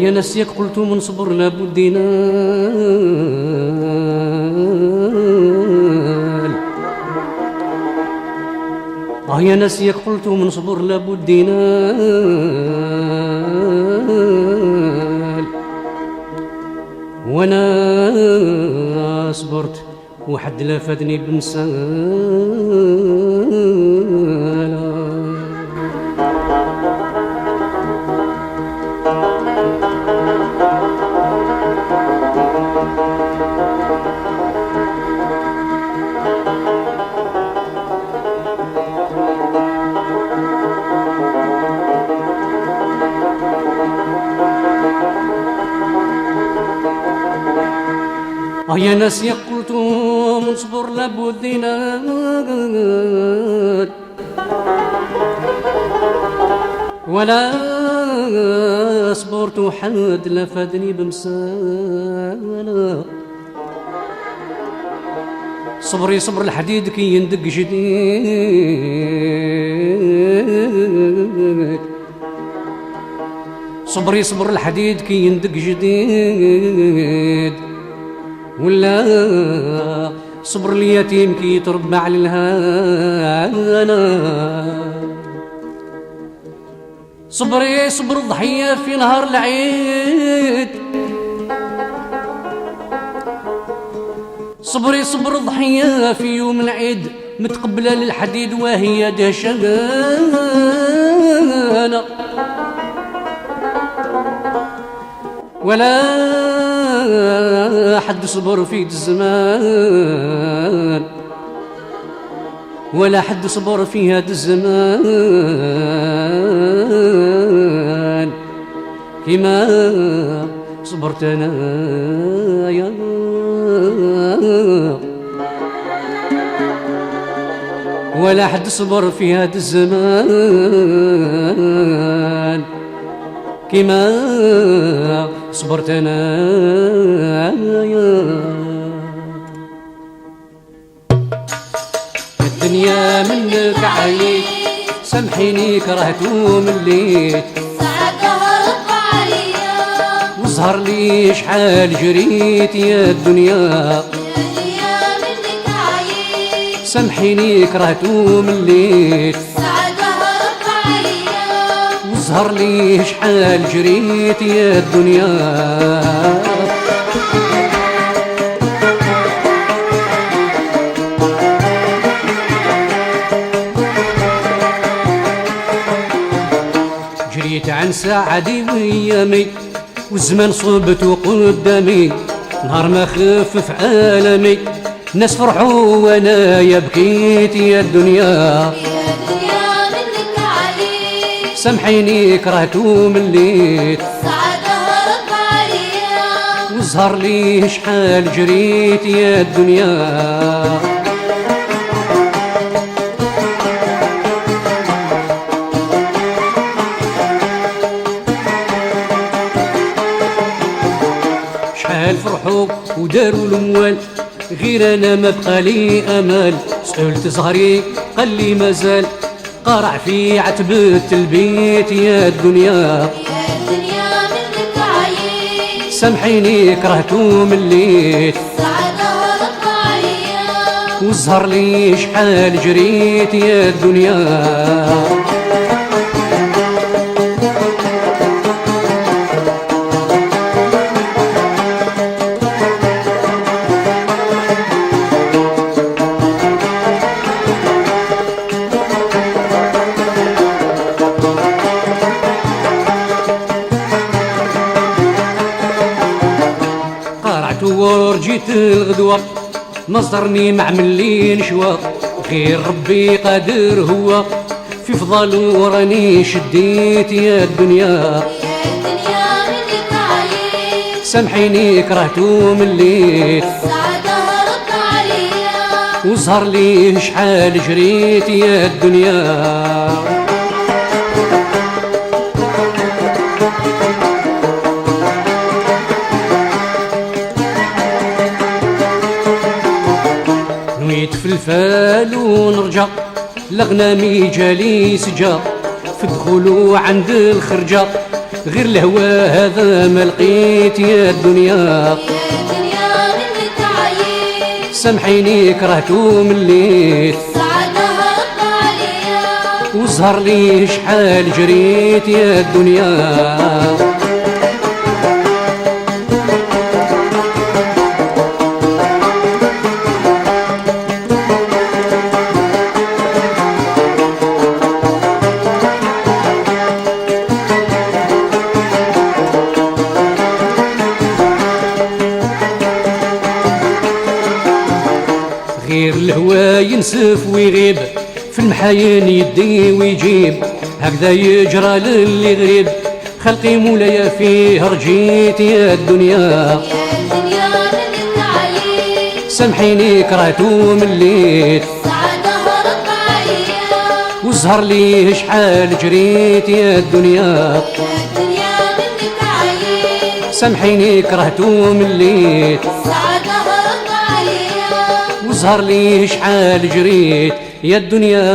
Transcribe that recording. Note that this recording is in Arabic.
يا ناس ياك قلتو من صبر لابد ينال. يا ناس ياك قلتو من صبر لابد ينال. وانا صبرت وحد لا فادني بمسالة. يا ناس يا قلتو من صبر لابد ينال. ولا صبرت وحد لا فادني بمسالة. صبري صبر الحديد كي يندق جديد. صبري صبر الحديد كي يندق جديد. ولا صبر اليتيم كي يتربى على الهنا. صبري صبر الضحية في نهار العيد. صبري صبر الضحية في يوم العيد متقبلة للحديد وهي دهشانة. ولا حد صبر في الزمان. ولا حد صبر في هذا الزمان كما صبرت انا يا. ولا حد صبر في هذا الزمان كما صبرت انا يا. الدنيا منك عييت سامحيني كرهتو مليت. ساعتها رد عليا وظهر لي شحال جريت يا الدنيا. منك عييت سامحيني كرهتو مليت. ساعتها رد عليا وظهر لي شحال جريت يا الدنيا. جريت عن ساعدي ويامي والزمان صوبته قدامي. نهار ما خفف عالمي ناس فرحوا وانا بكيت يا الدنيا. منك عليك سامحيني كرهتو مليت. ساعتها رد عليا وظهر لي شحال جريت يا الدنيا. شحال فرحوا وداروا الاموال غير انا ما بقى لي امل. سألت زهري قال لي مازال قارع في عتبة البيت يا الدنيا. منك عييت سامحيني كرهتو مليت. ساعتها رد عليا وظهر لي شحال جريت يا الدنيا. قارعت ورجيت الغدوة مصدرني معملي نشوى. خير ربي قادر هو في فضلو راني شديت يا الدنيا. منك عييت سامحيني كرهتو مليت. ساعتها رد عليا وظهر لي شحال جريت يا الدنيا. نويت في الفال ونرجع لغنامي جالي سجا. في دخولو عند الخرجة غير الهوى هذا ما لقيت يا الدنيا. يا الدنيا منك عايش، سامحيني كرهتو مليت، السعادة هربت عليا. وظهر لي شحال جريت يا الدنيا. غير الهوى ينسف ويغيب، في المحاين يدي ويجيب، هكذا يجرى للي غريب، خلقي مولاي فيه رجيت يا الدنيا. يا الدنيا منك عايش، سامحيني كرهتو مليت، السعادة هربت عليا. وظهر لي شحال جريت يا الدنيا. يا الدنيا منك عايش، سامحيني كرهتو مليت، السعادة هربت عليا. وظهر لي شحال جريت يا الدنيا.